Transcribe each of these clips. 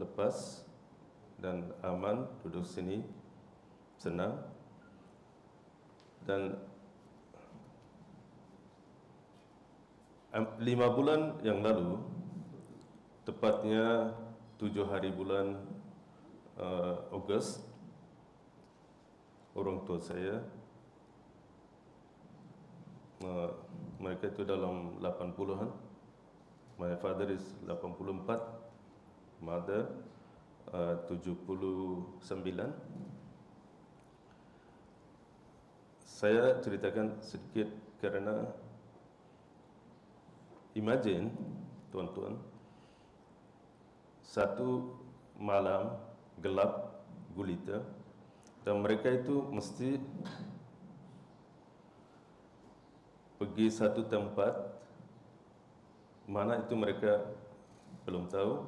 lepas dan aman, duduk sini, senang. Dan 5 bulan yang lalu, tepatnya 7 hari bulan Ogos, orang tua saya, mereka itu dalam 80-an. My father is 84, mother 79. Saya ceritakan sedikit kerana imagine, tuan-tuan, satu malam gelap gulita dan mereka itu mesti pergi satu tempat mana itu mereka belum tahu.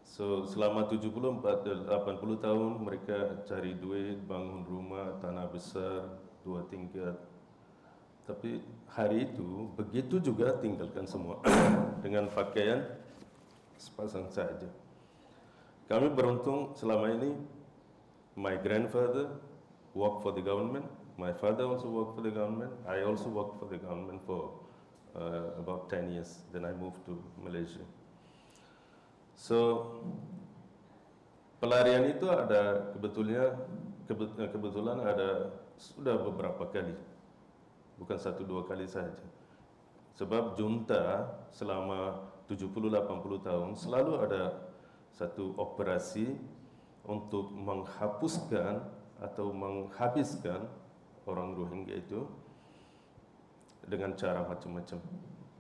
So selama 80 tahun mereka cari duit, bangun rumah, tanah besar, 2 tingkat. Tapi hari itu begitu juga tinggalkan semua dengan pakaian sepasang saja. Kami beruntung selama ini, my grandfather worked for the government, my father also worked for the government, I also worked for the government for about 10 years. Then I moved to Malaysia. So pelarian itu ada kebetulan ada sudah beberapa kali, bukan 1-2 kali saja. Sebab junta selama 70-80 tahun selalu ada satu operasi untuk menghapuskan atau menghabiskan orang Rohingya itu dengan cara macam-macam.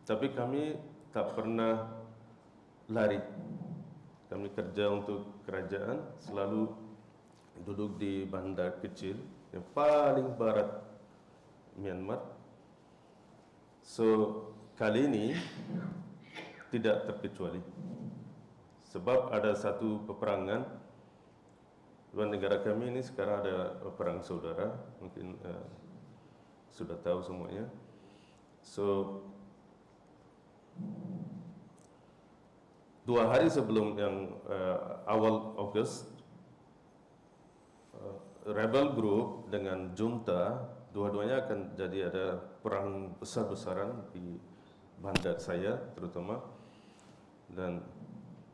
Tapi kami tak pernah lari. Kami kerja untuk kerajaan, selalu duduk di bandar kecil yang paling barat Myanmar. So kali ini tidak terkecuali. Sebab ada satu peperangan. Luar negara kami ini sekarang ada perang saudara, mungkin sudah tahu semuanya. So 2 hari sebelum yang awal Ogos, rebel group dengan junta, dua-duanya akan jadi ada perang besar-besaran di bandar saya terutama. Dan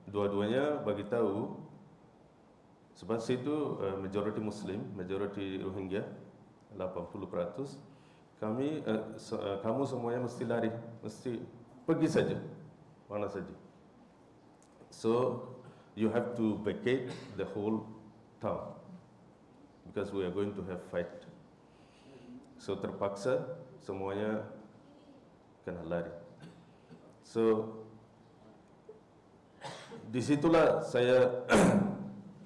dua-duanya bagi tahu, sebab situ majority Muslim, majority Rohingya, 80%. Kamu semuanya mesti lari, mesti pergi saja, mana saja. So you have to vacate the whole town because we are going to have fight. So terpaksa semuanya kena lari. So disitulah saya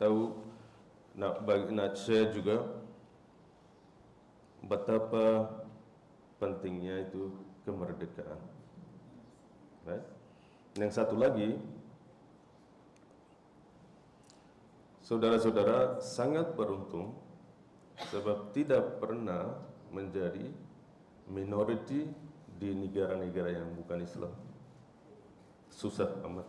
tahu nak share juga betapa pentingnya itu kemerdekaan. Right? Yang satu lagi, saudara-saudara sangat beruntung sebab tidak pernah menjadi minoriti di negara-negara yang bukan Islam. Susah amat.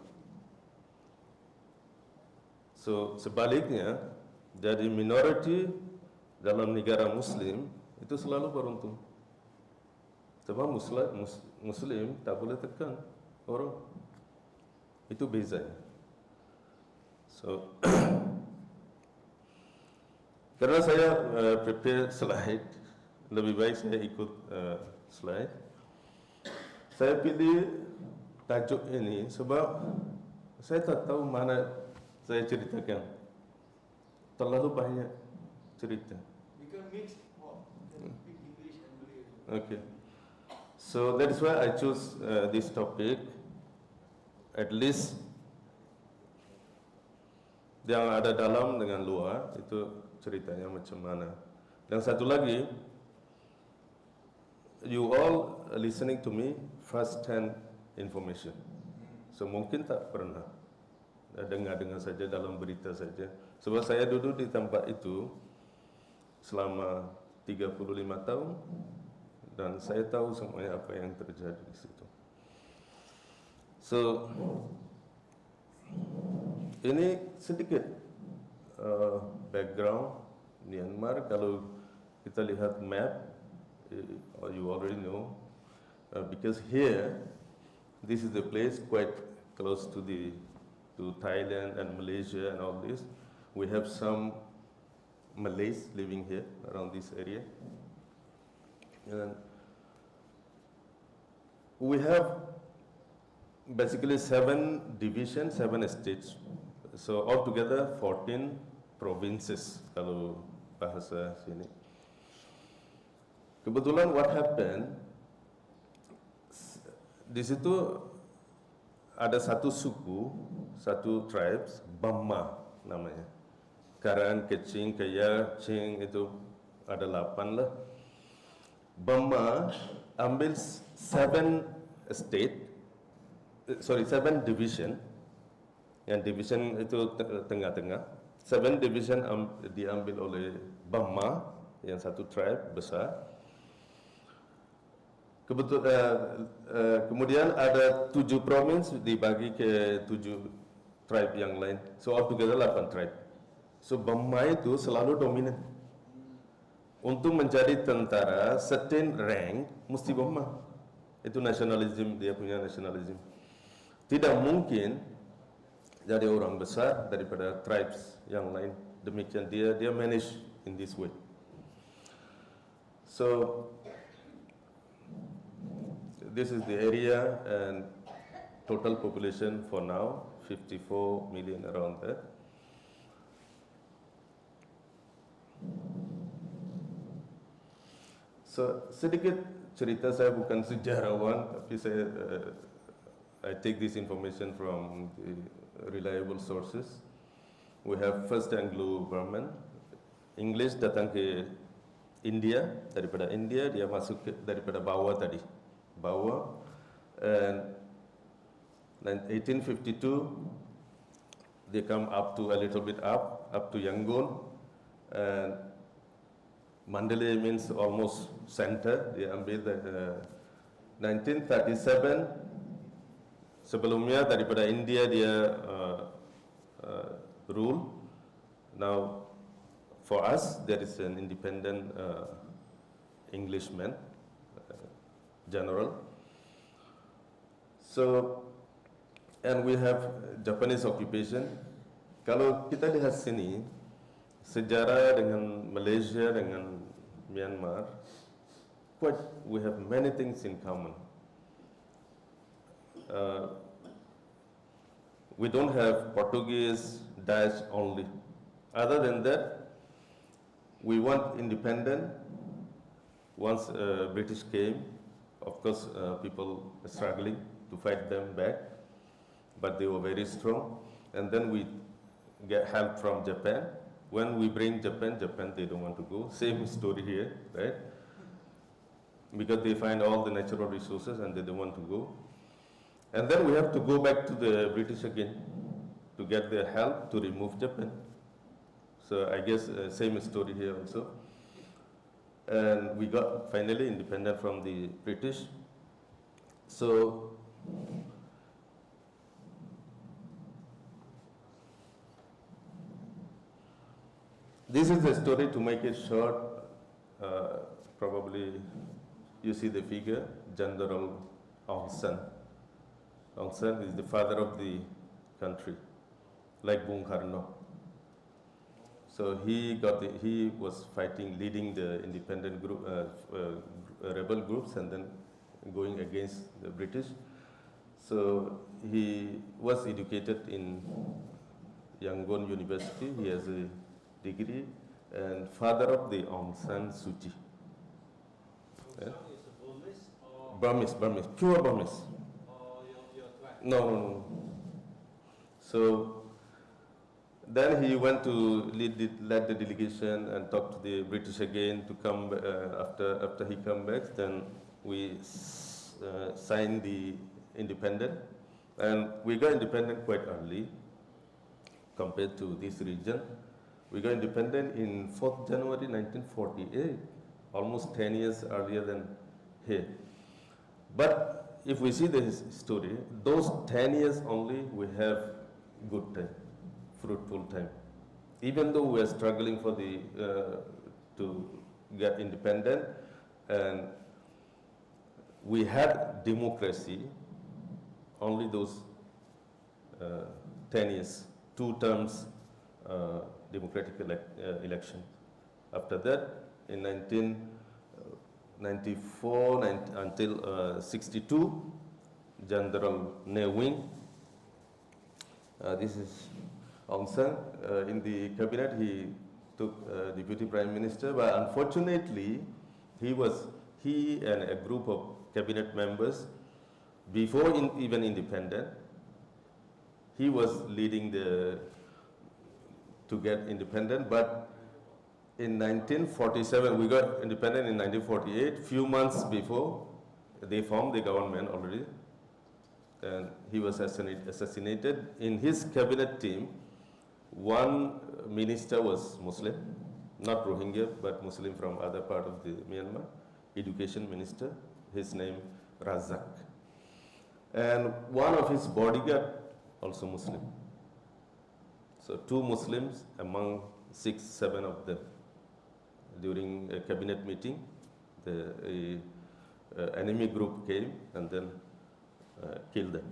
So sebaliknya, jadi minoriti dalam negara Muslim itu selalu beruntung. Sebab Muslim tak boleh tekan orang. Itu bezanya. So karena saya prepare slide, lebih baik saya ikut slide. Saya pilih tajuk ini sebab saya tak tahu mana saya ceritakan. Terlalu banyak cerita. You can mix more. You can speak English and Malay. Okay. So that is why I choose this topic. At least yang ada dalam dengan luar itu ceritanya macam mana. Dan satu lagi, you all listening to me first-hand information. So mungkin tak pernah dengar saja dalam berita saja. Sebab saya duduk di tempat itu selama 35 tahun dan saya tahu semuanya apa yang terjadi di situ. So Ini sedikit background Myanmar. Kalau kita lihat map, or you already know, because here, this is the place quite close to Thailand and Malaysia and all this. We have some Malays living here around this area. And we have basically 7 divisions, 7 states. So altogether 14 provinces kalau bahasa sini. Kebetulan what happened, di situ ada satu suku, satu tribes, Bama namanya. Karan, Kecing, Kaya, Cing itu ada 8 lah. Bama ambil 7 division. Yang division itu tengah-tengah. 7 division diambil oleh Bama, yang satu tribe besar. Kemudian ada 7 province dibagi ke 7 tribe yang lain. So altogether 8 tribe. So Bama itu selalu dominan. Untuk menjadi tentara, certain rank mesti Bama. Itu nasionalisme, dia punya nasionalisme. Tidak mungkin jadi orang besar daripada tribes yang lain. Demikian dia manage in this way. So this is the area and total population for now, 54 million around that. So sedikit cerita, saya bukan sejarawan, tapi I take this information from the reliable sources. We have first Anglo-Burman. English datang ke India, daripada India dia masuk daripada bawah tadi. Bawah. And 1852 they come up to a little bit up to Yangon. And Mandalay means almost center. Dia ambil 1937. Sebelumnya daripada India dia rule. Now for us there is an independent Englishman, general. So and we have Japanese occupation. Kalau kita lihat sini, sejarah dengan Malaysia dengan Myanmar, we have many things in common. We don't have Portuguese, Dutch only. Other than that, we want independent. Once British came, of course, people were struggling to fight them back, but they were very strong. And then we get help from Japan. When we bring Japan, they don't want to go. Same story here, right? Because they find all the natural resources and they don't want to go. And then we have to go back to the British again to get their help to remove Japan. So I guess same story here also. And we got finally independent from the British. So this is the story. To make it short, probably you see the figure, General Aung San. Aung San is the father of the country, like Bung Karno. So he was fighting, leading the independent group, rebel groups, and then going against the British. So he was educated in Yangon University. He has a degree, and father of the Aung San Suu Kyi. Yeah? Burmese, pure Burmese. No. So then he went to lead the delegation and talk to the British again to come after he come back. Then we signed the independent, and we got independent quite early compared to this region. We got independent in 4th January 1948, almost 10 years earlier than here. But if we see the story, those 10 years only we have good time. fruitful time. Even though we are struggling for the to get independent, and we had democracy only those 10 years, 2 terms democratic election. After that, in 1994 until 62, General Ne Wing. This is Aung San. In the cabinet, he took deputy prime minister, but unfortunately, he and a group of cabinet members, before even independent, he was leading to get independent, but in 1947, we got independent in 1948, few months before, they formed the government already, and he was assassinated. In his cabinet team, one minister was Muslim, not Rohingya, but Muslim from other part of the Myanmar, education minister, his name Razak. And one of his bodyguard, also Muslim. So 2 Muslims among 6, 7 of them. During a cabinet meeting, the enemy group came and then killed them.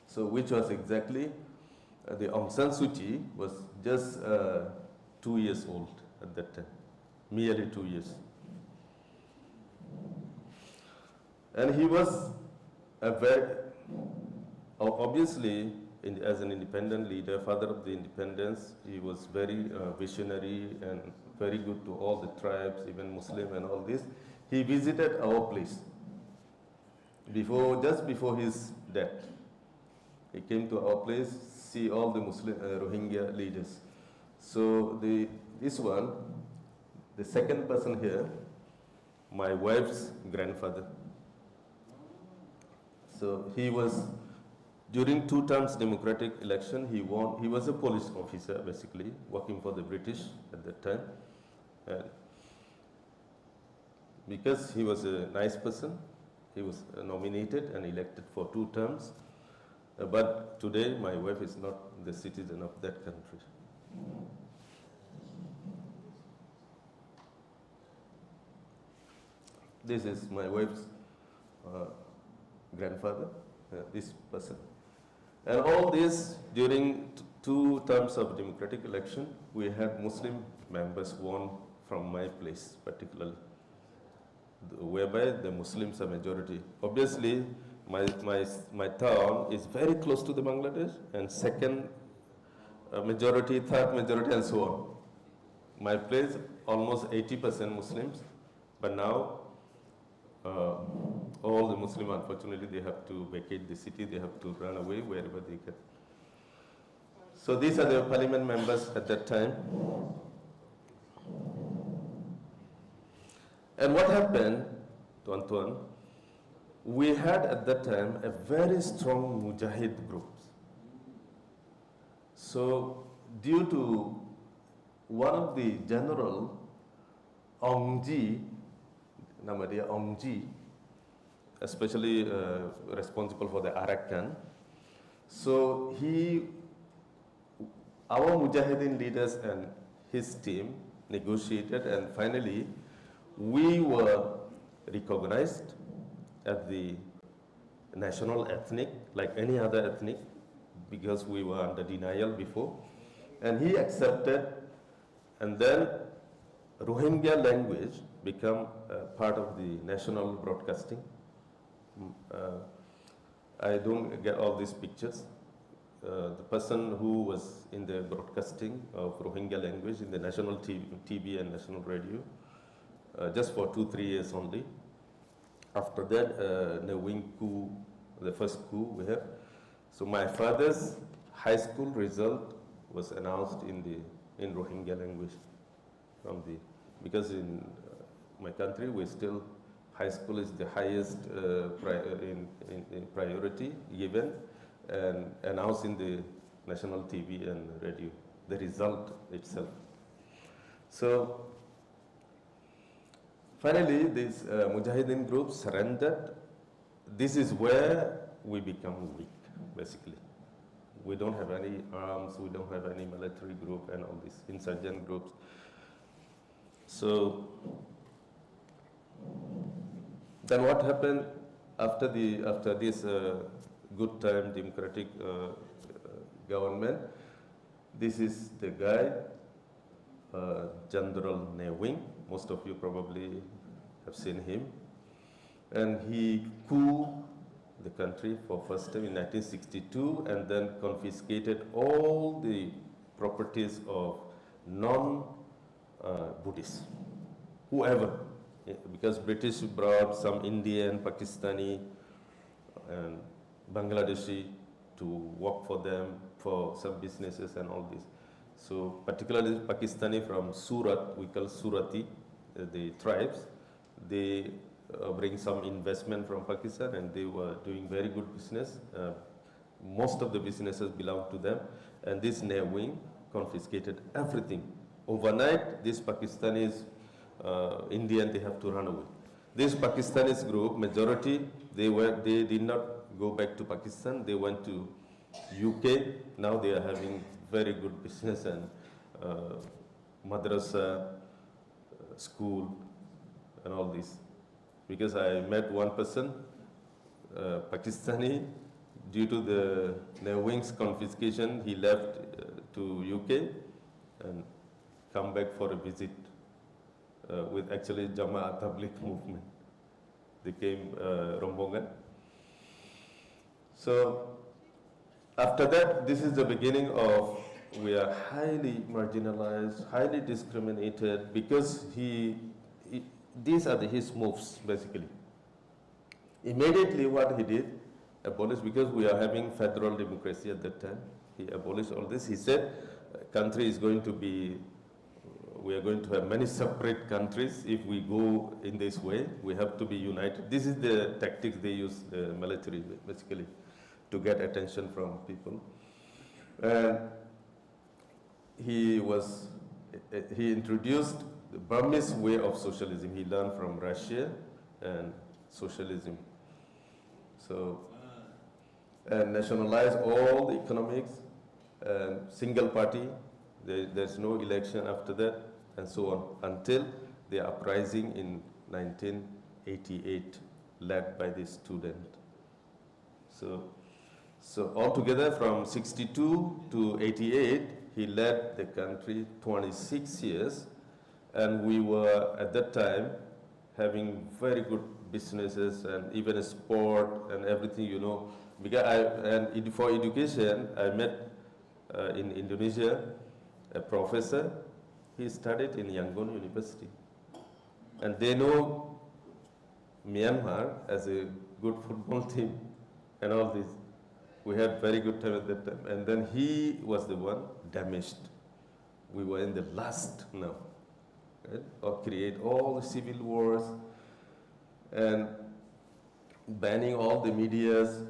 So which was exactly, the Aung San Suu Kyi was just 2 years old at that time, merely 2 years. And he was a very, obviously, as an independent leader, father of the independence, he was very visionary and very good to all the tribes, even Muslim and all this. He visited our place just before his death. He came to our place, see all the Muslim Rohingya leaders. So this one, the second person here, my wife's grandfather. So he was, during 2 terms democratic election, he won. He was a police officer, basically, working for the British at that time. And because he was a nice person, he was nominated and elected for 2 terms. But today, my wife is not the citizen of that country. This is my wife's grandfather, this person. And all this, during 2 terms of democratic election, we had Muslim members won from my place, particularly, whereby the Muslims are majority. Obviously, my town is very close to the Bangladesh, and second majority, third majority, and so on. My place, almost 80% Muslims, but now all the Muslims, unfortunately, they have to vacate the city, they have to run away wherever they can. So these are the parliament members at that time. And what happened, to Antoine, we had at that time a very strong Mujahid groups. So due to one of the general, Ongji, nama dia Ongji, especially responsible for the Arakan. So our Mujahideen leaders and his team negotiated, and finally we were recognized as the national ethnic, like any other ethnic, because we were under denial before. And he accepted, and then Rohingya language become part of the national broadcasting. I don't get all these pictures. The person who was in the broadcasting of Rohingya language in the national TV and national radio, just for 2-3 years only. After that, the wing coup, the first coup we have. So my father's high school result was announced in Rohingya language, because in my country we still, high school is the highest in priority given, and announced in the national TV and radio, the result itself. So finally, this Mujahideen group surrendered. This is where we become weak, basically. We don't have any arms, we don't have any military group and all these insurgent groups. So then what happened after this good time democratic government? This is the guy, General Ne Wing. Most of you probably have seen him. And he coup the country for first time in 1962 and then confiscated all the properties of non-Buddhists, whoever. Because British brought some Indian, Pakistani, and Bangladeshi to work for them for some businesses and all this. So particularly Pakistani from Surat, we call Surati, the tribes, they bring some investment from Pakistan and they were doing very good business. Most of the businesses belong to them, and this Ne Wing confiscated everything. Overnight, these Pakistanis, Indian, they have to run away. This Pakistanis group, majority, they did not go back to Pakistan. They went to UK. Now they are having very good business and madrasa, school, and all this. Because I met one person, Pakistani, due to the Ne Wing's confiscation, he left to UK and come back for a visit with actually Jamaat Tabligh movement. They came Rombongan. So after that, this is the beginning of, we are highly marginalized, highly discriminated, because these are his moves, basically. Immediately what he did, abolished, because we are having federal democracy at that time, he abolished all this. He said, country is going to be, we are going to have many separate countries if we go in this way. We have to be united. This is the tactics they use, the military, basically, to get attention from people. And he introduced the Burmese way of socialism. He learned from Russia and socialism. So, and nationalized all the economics, and single party, there's no election after that, and so on, until the uprising in 1988, led by the student. So altogether from 62 to 88, he led the country 26 years, and we were at that time having very good businesses and even a sport and everything, you know. Because for education, I met in Indonesia a professor. He studied in Yangon University, and they know Myanmar as a good football team and all this. We had very good time at that time, and then he was the one damaged. We were in the last now, right? Or create all the civil wars and banning all the medias.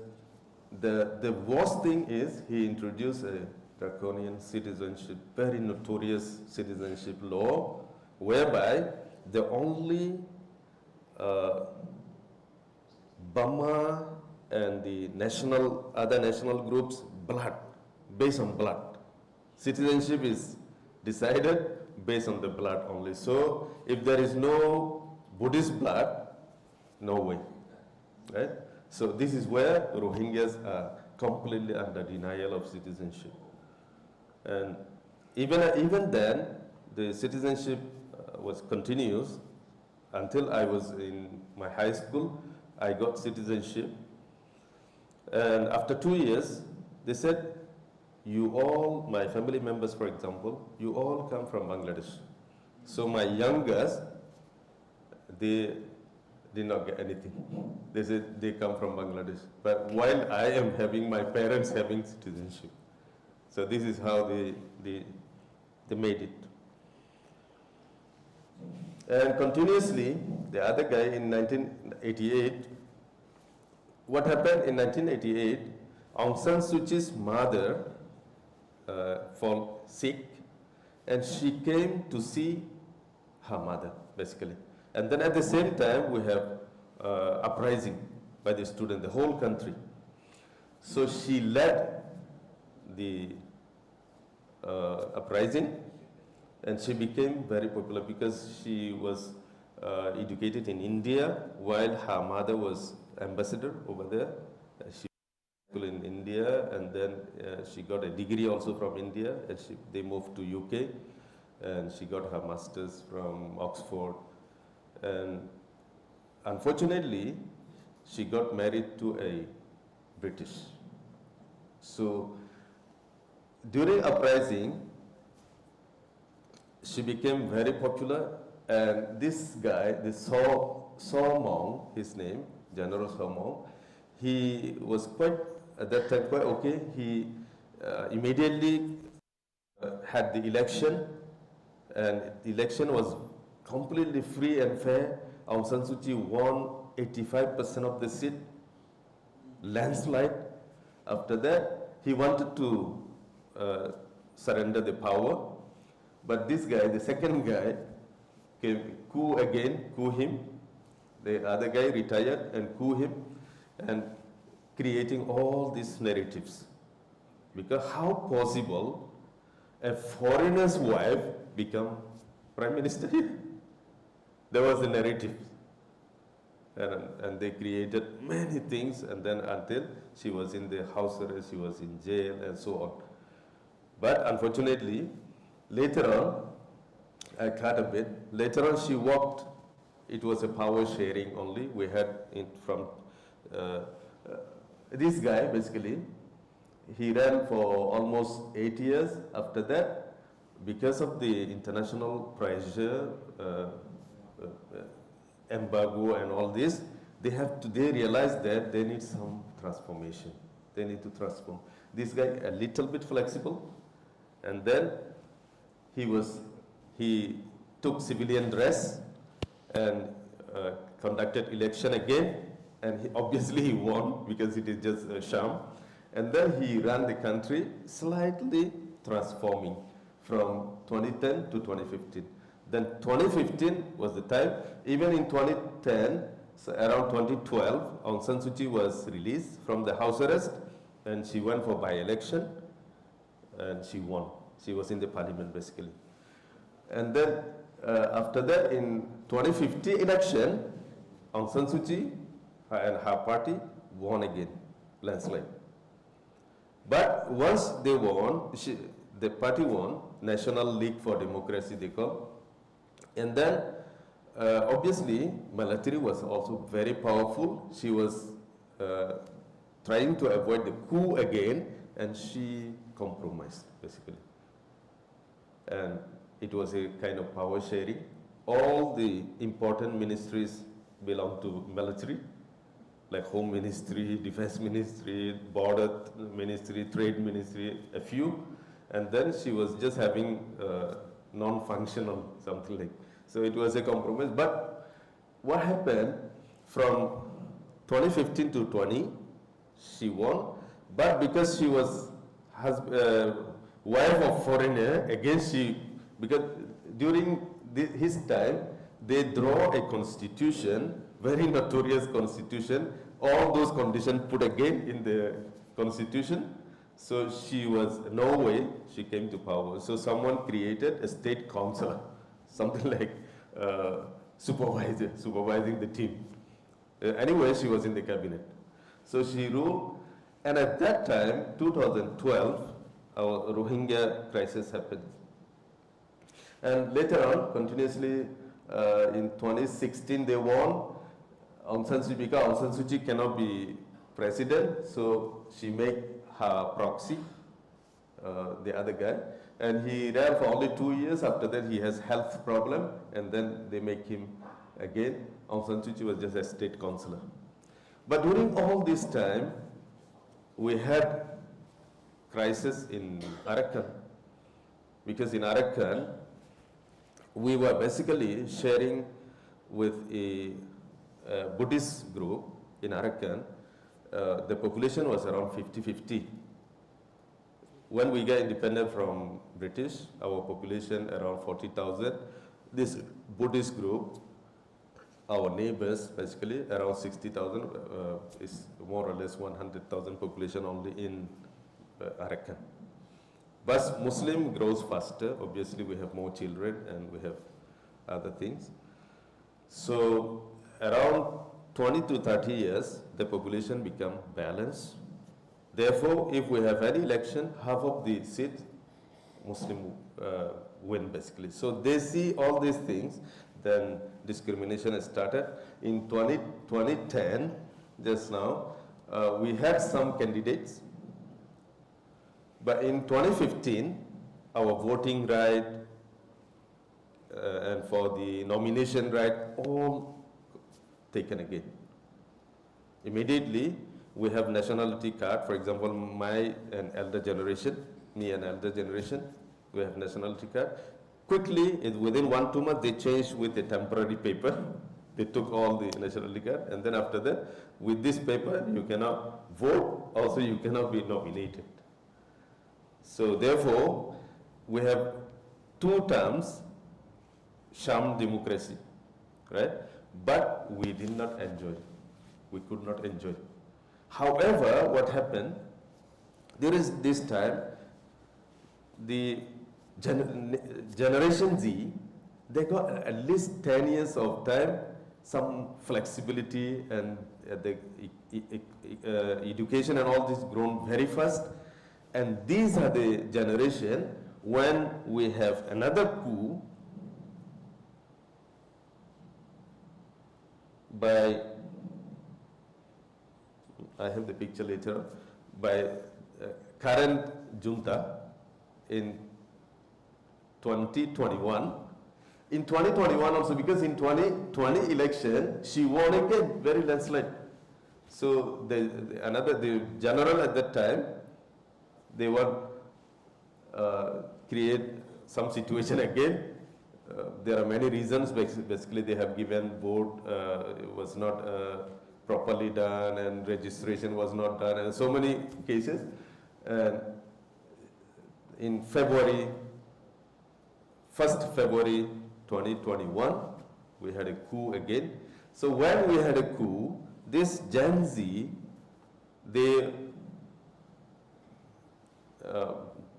The worst thing is he introduced a draconian citizenship, very notorious citizenship law, whereby the only Burma and the other national groups, blood, based on blood. Citizenship is decided based on the blood only. So if there is no Buddhist blood, no way, right? So this is where Rohingyas are completely under denial of citizenship. And even then, the citizenship was continuous until I was in my high school. I got citizenship. And after 2 years, they said, you all, my family members, for example, you all come from Bangladesh. So my youngest, they did not get anything. They said they come from Bangladesh. But while I am having, my parents having citizenship. So this is how they made it. And continuously, the other guy in 1988, what happened in 1988, Aung San Suu Kyi's mother fall sick, and she came to see her mother, basically. And then at the same time, we have uprising by the student, the whole country. So she led the uprising, and she became very popular because she was educated in India while her mother was ambassador over there. She was in India, and then she got a degree also from India, and they moved to UK, and she got her master's from Oxford. And unfortunately, she got married to a British. So during uprising, she became very popular, and this guy, this Mong, his name, General Mong, he was quite, at that time, quite okay. He immediately had the election, and the election was completely free and fair. Aung San Suu Kyi won 85% of the seat, landslide. After that, he wanted to surrender the power, but this guy, the second guy, came, coup him. The other guy retired and coup him, and creating all these narratives. Because how possible a foreigner's wife become prime minister here? There was a narrative. And they created many things, and then until she was in the house arrest, she was in jail, and so on. But unfortunately, later on, I cut a bit. Later on, she walked. It was a power sharing only. We had it from this guy, basically. He ran for almost 8 years. After that, because of the international pressure, embargo and all this, they realized that they need some transformation. They need to transform. This guy a little bit flexible, and then he took civilian dress and conducted election again, and obviously he won because it is just a sham. And then he ran the country, slightly transforming from 2010 to 2015. Then 2015 was the time. Even in 2010, so around 2012, Aung San Suu Kyi was released from the house arrest, and she went for by-election, and she won. She was in the parliament, basically. And then after that, in 2015 election, Aung San Suu Kyi and her party won again, landslide. But once they won, the party won, National League for Democracy they call. And then, obviously, military was also very powerful. She was trying to avoid the coup again, and she compromised, basically. And it was a kind of power sharing. All the important ministries belong to military, like Home Ministry, Defense Ministry, Border Ministry, Trade Ministry, a few. And then she was just having non-functional, something like. So it was a compromise. But what happened from 2015 to 20, she won. But because she was wife of foreigner, again because during his time, they draw a constitution, very notorious constitution, all those conditions put again in the constitution. So she was, no way she came to power. So someone created a state councillor, something like supervising the team. Anyway, she was in the cabinet. So she ruled, and at that time, 2012, our Rohingya crisis happened. And later on, continuously, in 2016, they won. Aung San Suu Kyi cannot be president, so she made her proxy, the other guy, and he ran for only 2 years. After that, he has health problem, and then they make him again. Aung San Suu Kyi was just a state councillor. But during all this time, we had crisis in Arakan, because in Arakan, we were basically sharing with a Buddhist group in Arakan. The population was around 50-50. When we got independent from British, our population around 40,000. This Buddhist group, our neighbors, basically around 60,000, is more or less 100,000 population only in Arakan. But Muslim grows faster. Obviously, we have more children and we have other things. So around 20 to 30 years, the population become balanced. Therefore, if we have any election, half of the seat Muslim win basically. So they see all these things, then discrimination has started. In 2010, just now, we had some candidates, but in 2015, our voting right and for the nomination right, all taken again. Immediately, we have nationality card. For example, me and elder generation, we have nationality card. Quickly, within 1-2 months, they changed with a temporary paper. They took all the nationality card, and then after that, with this paper, you cannot vote, also you cannot be nominated. So therefore, we have 2 terms, sham democracy, right? But we did not enjoy. We could not enjoy. However, what happened, during this time, the Generation Z, they got at least 10 years of time, some flexibility, and the education and all this grown very fast. And these are the generation when we have another coup by, I have the picture later, by current junta in 2021. In 2021 also, because in 2020 election, she won again, very landslide. So the general at that time, they want create some situation again. There are many reasons. Basically, they have given vote was not properly done, and registration was not done, and so many cases. And in February, 1st February 2021, we had a coup again. So when we had a coup, this Gen Z,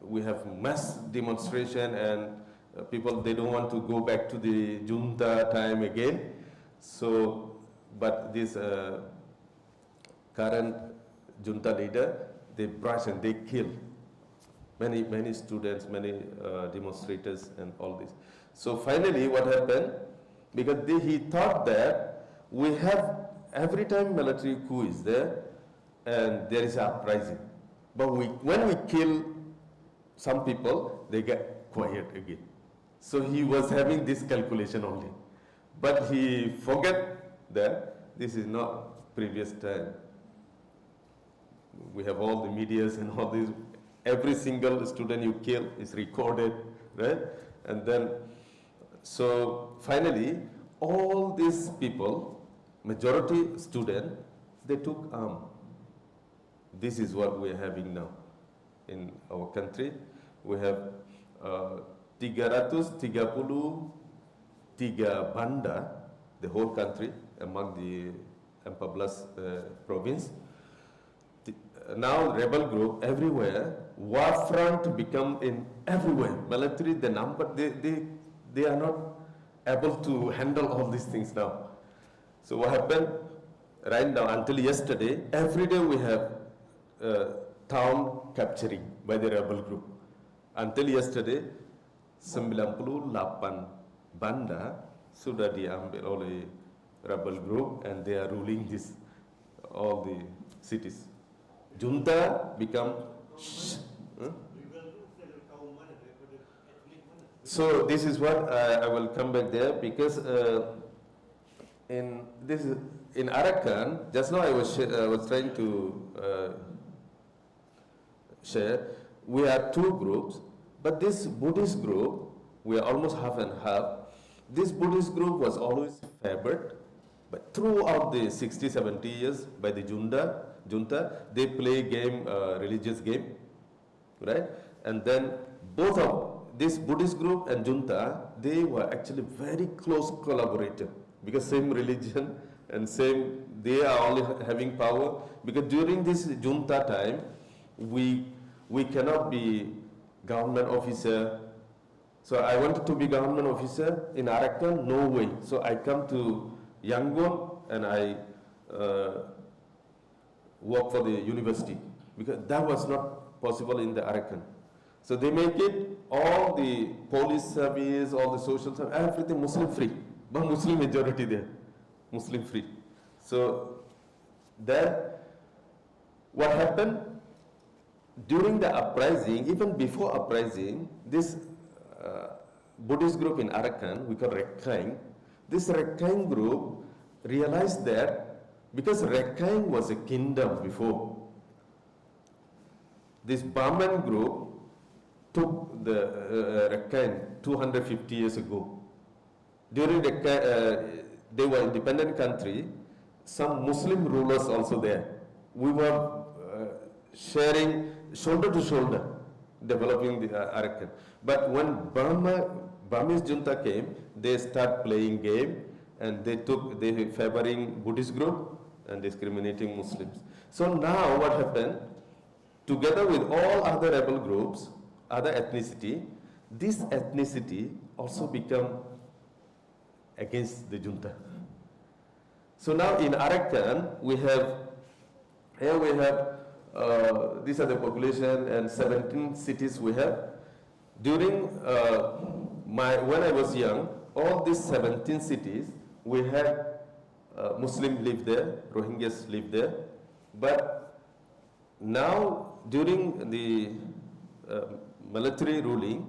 we have mass demonstration, and people, they don't want to go back to the junta time again. So, but this current junta leader, they brush and they kill many students, many demonstrators, and all this. So finally, what happened? Because he thought that we have, every time military coup is there, and there is uprising. But when we kill some people, they get quiet again. So he was having this calculation only. But he forget that this is not previous time. We have all the medias and all these. Every single student you kill is recorded, right? And then, so finally, all these people, majority student, they took arm. This is what we are having now in our country. We have 333 banda, the whole country, among the 14 province. Now rebel group everywhere, war front become in everywhere. Military, the number, they are not able to handle all these things now. So what happened right now, until yesterday, every day we have town capturing by the rebel group. Until yesterday, 98 banda sudah diambil oleh rebel group, and they are ruling all the cities. Junta become. So this is what I will come back there, because in Arakan, just now I was trying to share. We are 2 groups, but this Buddhist group, we are almost half and half. This Buddhist group was always favored, but throughout the 60-70 years by the junta, they play game, religious game, right? And then both of this Buddhist group and junta, they were actually very close collaborator, because same religion and same, they are only having power. Because during this junta time, we cannot be government officer. So I wanted to be government officer in Arakan, no way. So I come to Yangon and I work for the university because that was not possible in the Arakan. So they make it all the police service, all the social service, everything Muslim free, but Muslim majority there, Muslim free. So then what happened during the uprising, even before uprising, this Buddhist group in Arakan, we call Rakhine, this Rakhine group realized that because Rakhine was a kingdom before, this Burman group took the Rakhine 250 years ago. During they were independent country, some Muslim rulers also there. We were sharing shoulder to shoulder, developing the Arakan. But when Burmese junta came, they start playing game and they favoring Buddhist group and discriminating Muslims. So now what happened, together with all other rebel groups, other ethnicity, this ethnicity also become against the junta. So now in Arakan, here we have, these are the population and 17 cities we have. During when I was young, all these 17 cities, we had Muslim live there, Rohingyas live there. But now during the military ruling,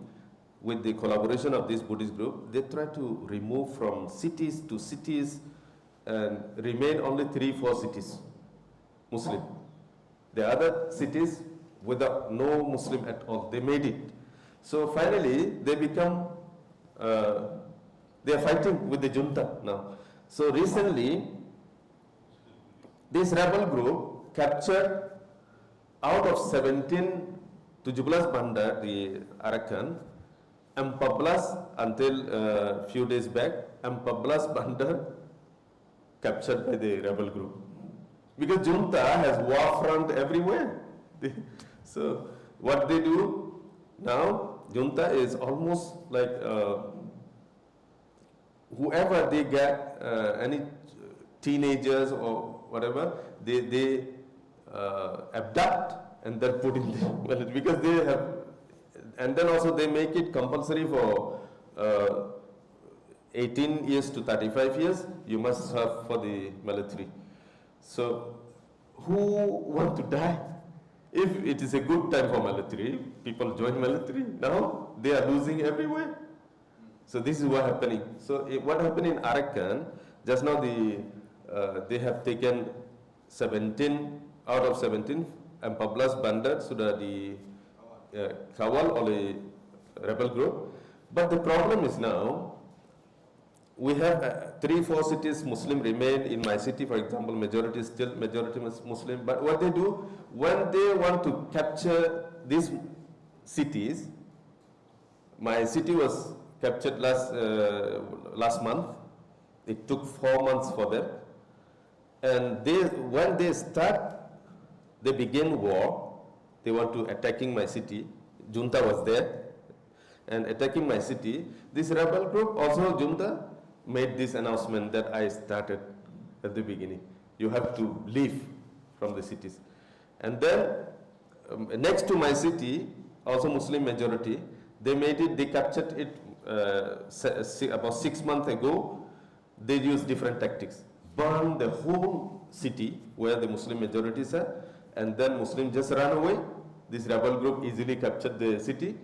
with the collaboration of this Buddhist group, they try to remove from cities to cities and remain only 3-4 cities Muslim. The other cities without no Muslim at all, they made it. So finally they become, they are fighting with the junta now. So recently this rebel group captured out of 17 17 bandar di Arakan, 14 until few days back, 14 bandar captured by the rebel group. Because junta has war front everywhere. So what they do now, junta is almost like whoever they get, any teenagers or whatever, they abduct and then put in the because they have, and then also they make it compulsory for 18 years to 35 years, you must serve for the military. So who want to die? If it is a good time for military, people join military. Now they are losing everywhere. So this is what happening. So what happened in Arakan, just now they have taken 17 out of 17, 14 bandar sudah dikawal oleh rebel group. But the problem is now, we have 3-4 cities Muslim remain. In my city, for example, majority Muslim. But what they do, when they want to capture these cities, my city was captured last month. It took 4 months for them. And when they begin war, they want to attacking my city. Junta was there and attacking my city. This rebel group, also junta, made this announcement that I started at the beginning. You have to leave from the cities. And then next to my city, also Muslim majority, they captured it about 6 months ago. They used different tactics. Burn the whole city where the Muslim majorities are, and then Muslims just run away. This rebel group easily captured the city.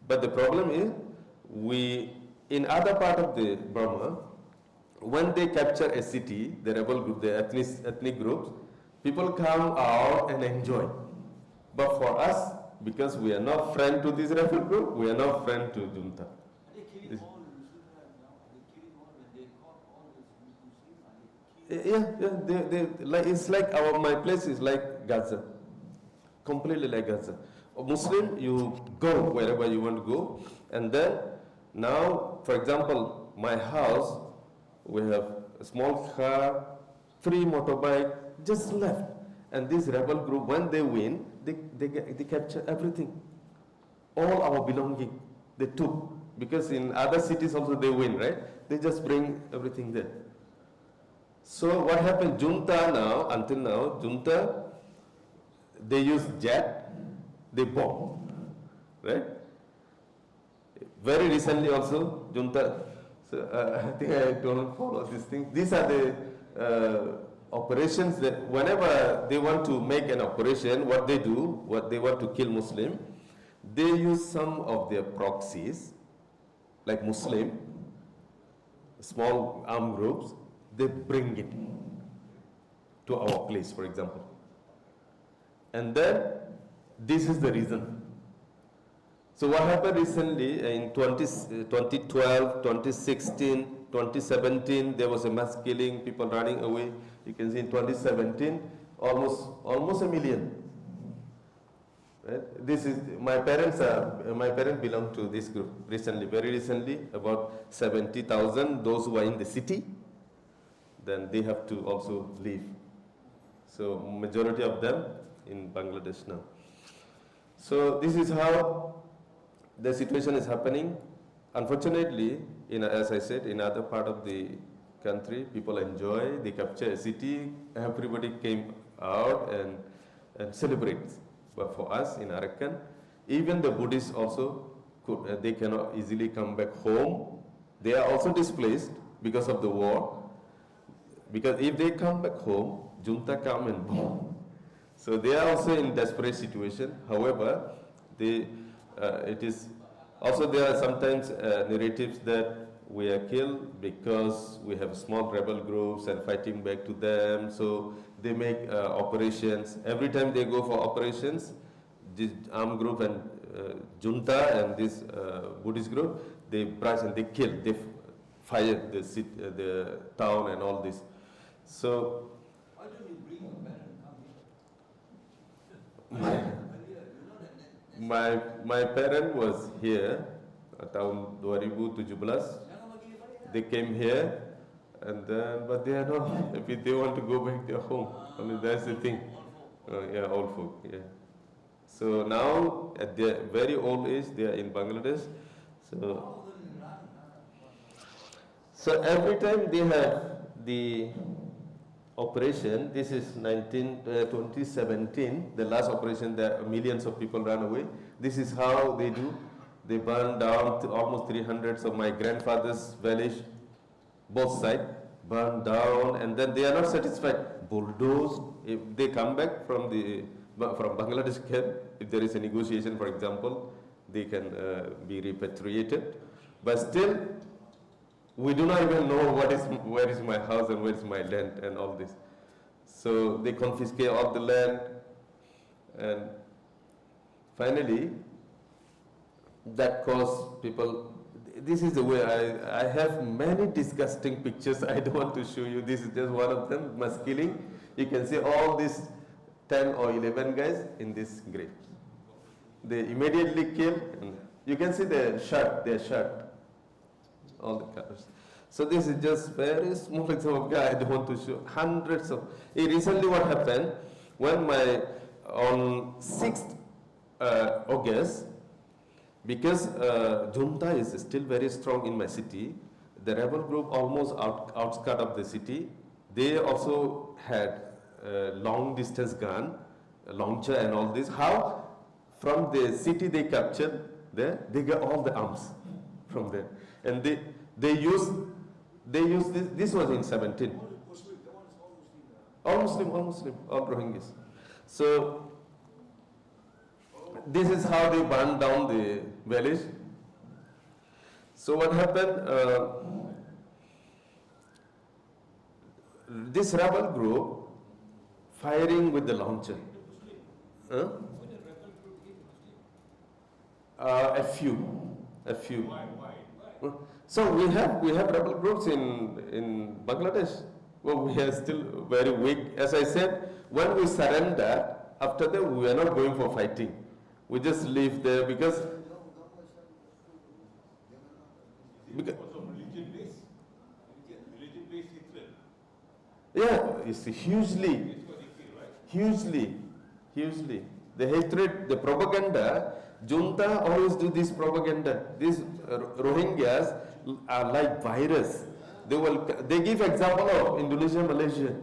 But the problem is, in other part of the Burma, when they capture a city, the rebel group, the ethnic groups, people come out and enjoy. But for us, because we are not friend to this rebel group, we are not friend to junta. Are they killing all Muslims now? Are they killing all when they caught all the Muslims? Are they killing? Yeah, it's like my place is like Gaza, completely like Gaza. A Muslim, you go wherever you want to go, and then now, for example, my house, we have a small car, 3 motorbike, just left. And this rebel group, when they win, they capture everything. all our belonging. They took, because in other cities also they win, right? They just bring everything there. So what happened, junta now, until now, junta, they use jet, they bomb, right? Very recently also, junta, so I think I don't follow this thing. These are the operations that whenever they want to make an operation, what they do, what they want to kill Muslim, they use some of their proxies, like Muslim, small armed groups, they bring it to our place, for example. And then, this is the reason. So what happened recently in 2012, 2016, 2017, there was a mass killing, people running away. You can see in 2017, almost a million. Right? This is my parents belong to this group recently, very recently, about 70,000. Those who are in the city, then they have to also leave. So majority of them in Bangladesh now. So this is how the situation is happening. Unfortunately, as I said, in other part of the country, people enjoy, they capture a city, everybody came out and celebrates. But for us in Arakan, even the Buddhists also, they cannot easily come back home. They are also displaced because of the war. Because if they come back home, junta come and boom. So they are also in desperate situation. However, it is also there are sometimes narratives that we are killed because we have small rebel groups and fighting back to them. So they make operations. Every time they go for operations, this armed group and junta and this Buddhist group, they brush and they kill. They fire the city, the town and all this. So. Why don't you bring your parents come here? My parent was here tahun 2017. They came here, and then but they are not. If they want to go back their home, I mean that's the thing. Yeah, old folk. Yeah. So now at their very old age, they are in Bangladesh. So every time they have the operation, this is 2017, the last operation that millions of people ran away. This is how they do. They burn down almost 300 of my grandfather's village, both sides, burn down, and then they are not satisfied. Bulldoze. If they come back from Bangladesh camp, if there is a negotiation, for example, they can be repatriated. But still, we do not even know where is my house and where is my land and all this. So they confiscate all the land, and finally, that caused people. This is the way I have many disgusting pictures. I don't want to show you. This is just one of them. Mass killing. You can see all these 10 or 11 guys in this grave. They immediately kill. And you can see their shirt. All the colors. So this is just very small example. I don't want to show hundreds of. Recently, what happened when on 6th August, because junta is still very strong in my city, the rebel group almost outskirts of the city. They also had long distance gun, launcher, and all this. How from the city they captured there, they got all the arms from there, and they use this. This was in 17. All Muslim, all Rohingyas. So this is how they burned down the village. So what happened? This rebel group firing with the launcher. A few. Why? So we have rebel groups in Bangladesh. Well, we are still very weak. As I said, when we surrender, after that we are not going for fighting. We just live there because religion-based hatred. yeah, it's hugely. The hatred, the propaganda, Junta always do this propaganda. These Rohingyas are like virus. They give example of Indonesia, Malaysia.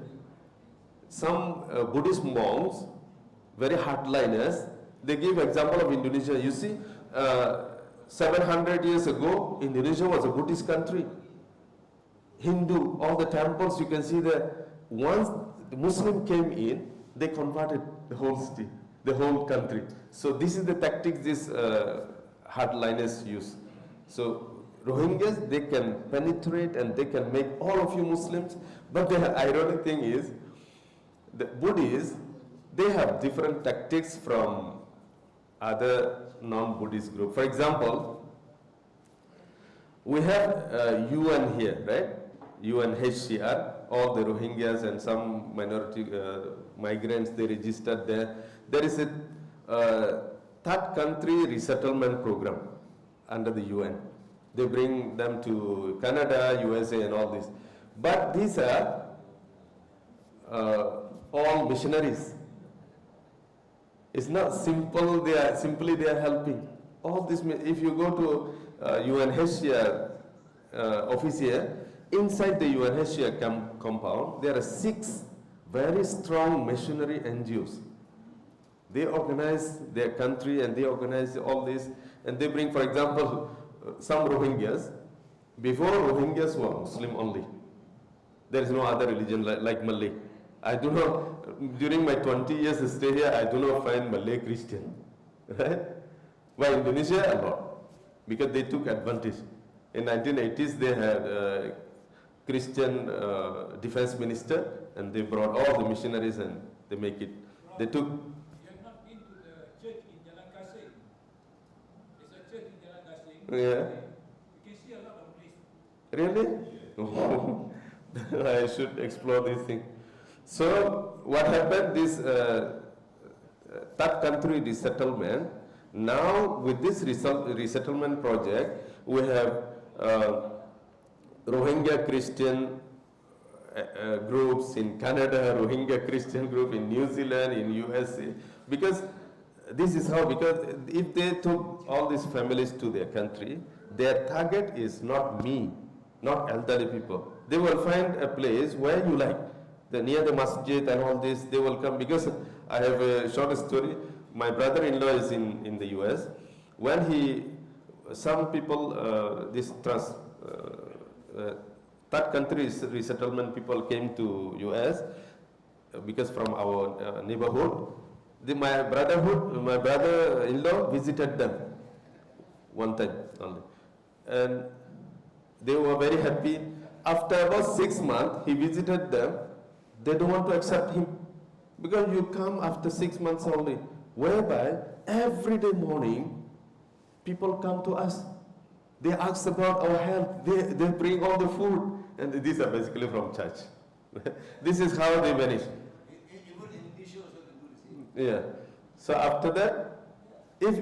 Some Buddhist monks, very hardliners, they give example of Indonesia. You see, 700 years ago, Indonesia was a Buddhist country. Hindu, all the temples you can see there. Once the Muslim came in, they converted the whole city, the whole country. So this is the tactics these hardliners use. So Rohingyas, they can penetrate and they can make all of you Muslims. But the ironic thing is, the Buddhists, they have different tactics from other non-Buddhist groups. For example, we have UN here, right? UNHCR, all the Rohingyas and some minority migrants, they registered there. There is a third country resettlement program under the UN. They bring them to Canada, USA and all this. But these are all missionaries. It's not simple, they are helping. All this, if you go to UNHCR office here, inside the UNHCR compound, there are 6 very strong missionary NGOs. They organize their country and they organize all this, and they bring, for example, some Rohingyas. Before, Rohingyas were Muslim only. There is no other religion like Malay. I do not, during my 20 years stay here, I do not find Malay Christian. Right? But Indonesia, a lot. Because they took advantage. In 1980s, they had Christian defense minister, and they brought all the missionaries and they make it. They took. You have not been to the church in Jalan Kasih. There's a church in Jalan Kasih. Yeah. You can see a lot of priests. Really? I should explore this thing. So what happened, this third country resettlement, now with this resettlement project, we have Rohingya Christian groups in Canada, Rohingya Christian group in New Zealand, in USA, because this is how, because if they took all these families to their country, their target is not me, not elderly people. They will find a place where you like. Near the masjid and all this, they will come. Because I have a short story. My brother-in-law is in the US. When some people, third countries resettlement people came to US because from our neighborhood. My brother-in-law visited them one time only. And they were very happy. After about 6 months, he visited them. They don't want to accept him because you come after 6 months only. Whereby every day morning, people come to us. They ask about our health. They bring all the food, and these are basically from church. This is how they manage. Even in Indonesia also they do the same. Yeah. So after that, if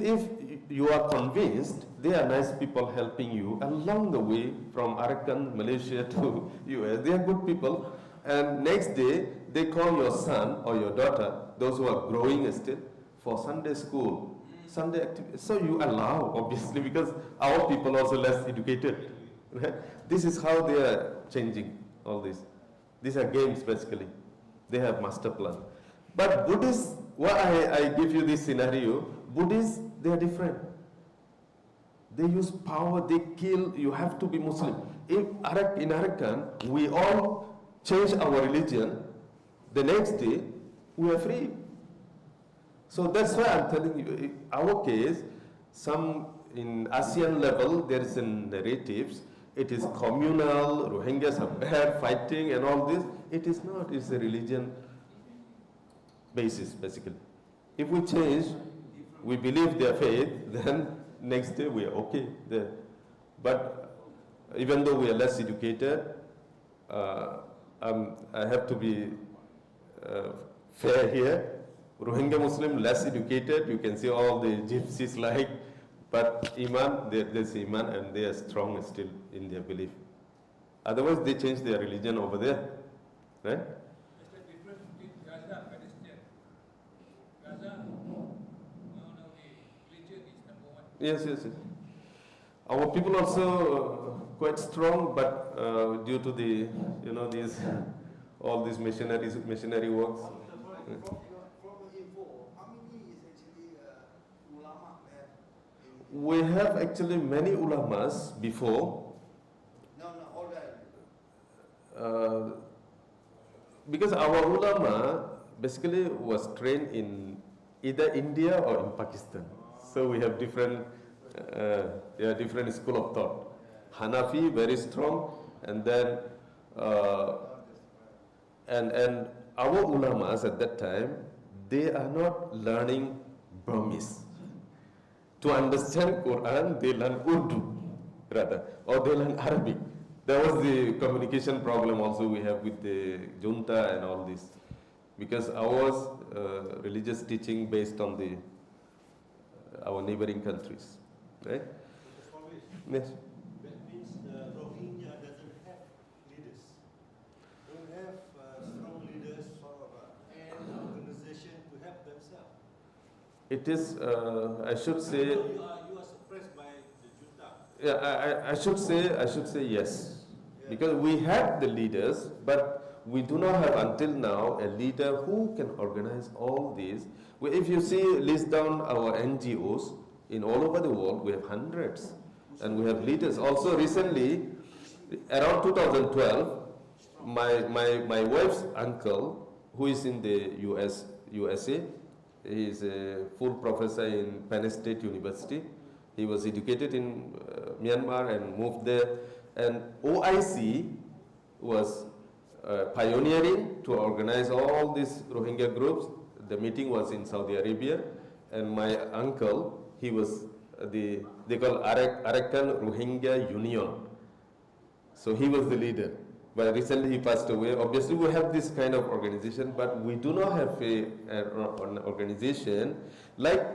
you are convinced, they are nice people helping you along the way from Arakan, Malaysia to US. They are good people. And next day, they call your son or your daughter, those who are growing still, for Sunday school, Sunday activity. So you allow, obviously, because our people are also less educated. Right? This is how they are changing all this. These are games, basically. They have master plan. But Buddhists, I give you this scenario, Buddhists, they are different. They use power, they kill, you have to be Muslim. In Arakan, we all change our religion, the next day, we are free. So that's why I'm telling you, in our case, some in ASEAN level, there is a narratives, it is communal, Rohingyas are bad, fighting and all this. It is not, it's a religion basis, basically. If we change, we believe their faith, then next day we are okay there. But even though we are less educated, I have to be fair here. Rohingya Muslim, less educated, you can see all the gypsies like, but Iman, there's Iman and they are strong still in their belief. Otherwise, they change their religion over there, right? What's the difference between Gaza and Palestine? Gaza, the religion is Yes, yes, yes. Our people also quite strong, but due to the, these all these missionary works. From your info, how many is actually ulama there? We have actually many ulamas before. No, all that. Because our ulama basically was trained in either India or in Pakistan. So we have different school of thought. Hanafi, very strong, and then and our ulamas at that time, they are not learning Burmese. To understand Quran, they learn Urdu rather, or they learn Arabic. That was the communication problem also we have with the junta and all this, because ours religious teaching based on the our neighboring countries, right? Forbis, Yes. that means the Rohingya doesn't have leaders, don't have strong leaders and organization to help themselves. It is, I should say, You are suppressed by the junta. yeah, I should say yes, because we have the leaders, but we do not have until now a leader who can organize all these. If you see, list down our NGOs in all over the world, we have hundreds, and we have leaders. Also, recently, around 2012, my wife's uncle, who is in the USA, he is a full professor in Penn State University. He was educated in Myanmar and moved there. And OIC was pioneering to organize all these Rohingya groups. The meeting was in Saudi Arabia, and my uncle, he was they call Arakan Rohingya Union. So he was the leader. But recently he passed away. Obviously we have this kind of organization, but we do not have an organization like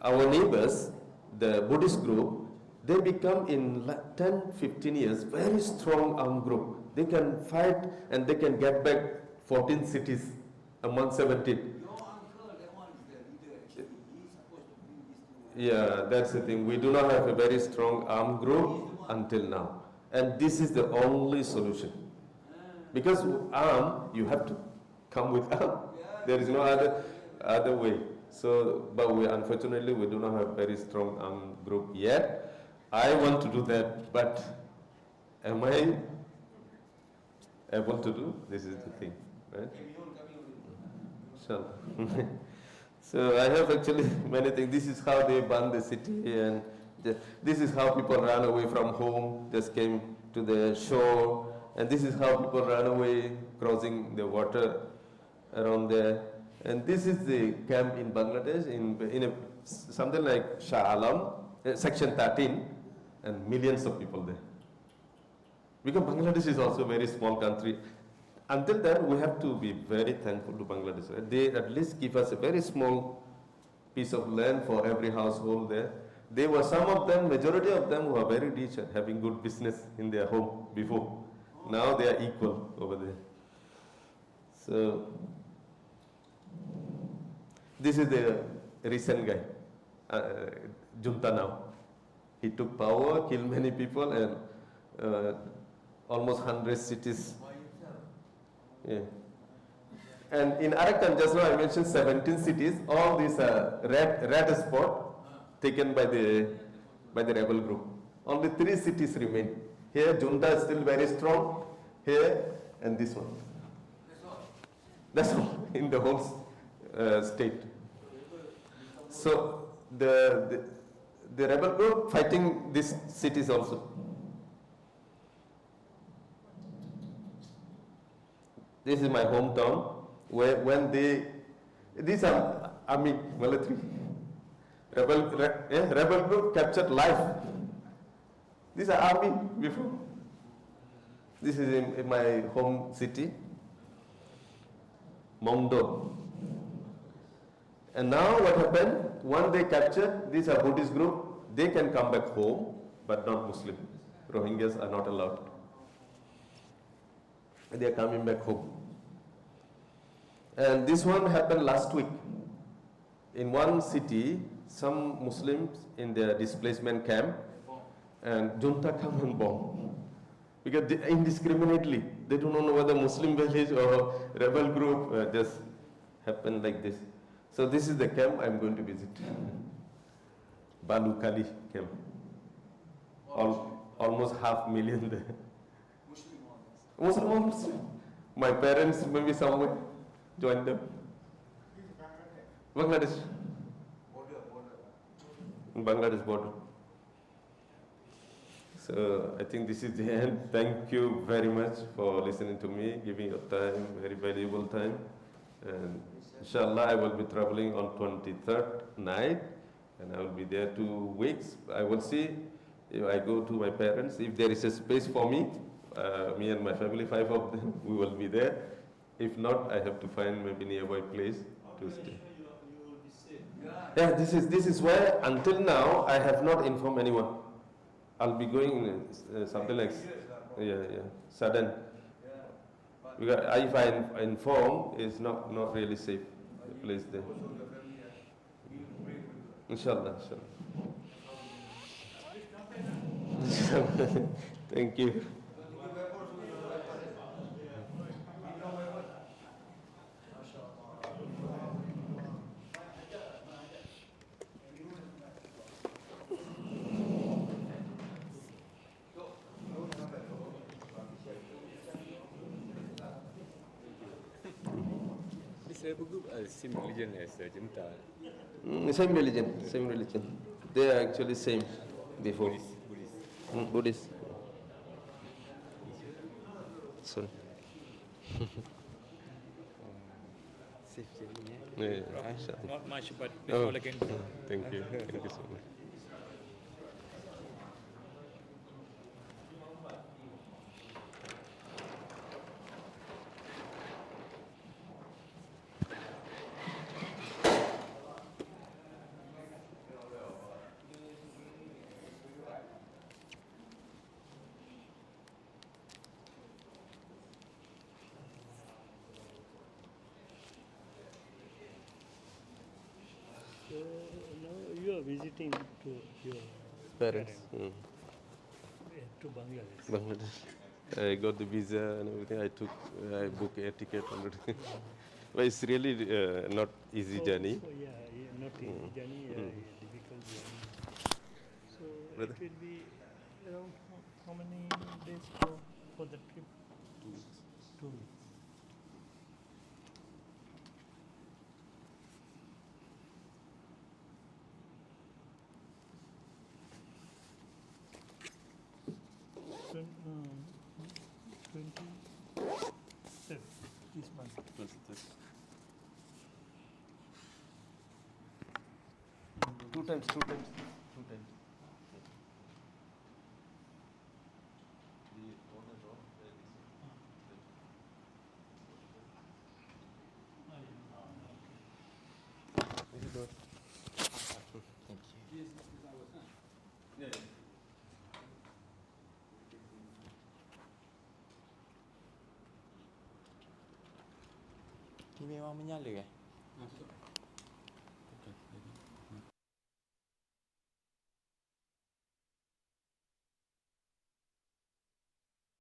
our neighbors, the Buddhist group. They become in 10, 15 years very strong armed group. They can fight and they can get back 14 cities among 17. Your uncle, that one is the leader actually. He's supposed to bring this to. Yeah, that's the thing. We do not have a very strong armed group until now. And this is the only solution. Because arm, you have to come with arm. There is no other way. So, but unfortunately we do not have very strong armed group yet. I want to do that, but am I able to do? This is the thing, right? So, so I have actually many things. This is how they burn the city, and this is how people ran away from home, just came to the shore. And this is how people run away, crossing the water around there. And this is the camp in Bangladesh, in something like Shah Alam, section 13, and millions of people there. Because Bangladesh is also a very small country. Until then, we have to be very thankful to Bangladesh. Right? They at least give us a very small piece of land for every household there. They were some of them, majority of them, who are very rich and having good business in their home before. Now they are equal over there. So, this is the recent guy, junta now. He took power, killed many people, and almost 100 cities. Yeah. And in Arakan, just now I mentioned 17 cities. All these are red spot taken by the rebel group. Only 3 cities remain. Here, junta is still very strong. Here, and this one. That's all in the whole state. So the rebel group fighting these cities also. This is my hometown, where when these are army military. Rebel group captured life. These are army before. This is in my home city, Mongdo. And now what happened? When they captured, these are Buddhist group, they can come back home, but not Muslim. Rohingyas are not allowed. They are coming back home. And this one happened last week. In one city, some Muslims in their displacement camp, and junta come and bomb. Because they, indiscriminately, they do not know whether Muslim village or rebel group just happen like this. So this is the camp I'm going to visit. Balukali camp. Almost 500,000 there. Muslim. My parents maybe somewhere joined them. Bangladesh. Bangladesh border. So I think this is the end. Thank you very much for listening to me, giving your time, very valuable time. And inshallah, I will be traveling on 23rd night, and I will be there 2 weeks. I will see if I go to my parents. If there is a space for me, me and my family, 5 of them, we will be there. If not, I have to find maybe nearby place to stay. You will be safe. Yeah, this is why until now I have not informed anyone. I'll be going something like sudden. Because if I inform, it's not really safe the place there. Inshallah. Thank you. Same religion as junta. Same religion. They are actually same before. Buddhist. Sorry. Safe journey. Yeah. Not much, but that's all I can do. Thank you. Thank you so much. So now you are visiting to your Parents. to Bangladesh. Bangladesh. I got the visa and everything. I booked air ticket already. But it's really not easy journey. So not easy journey, difficult journey. So Brother? it will be around how many days for the trip? 2 weeks. 2 weeks. Twen- 27 this month. Two times. Ini memang menyala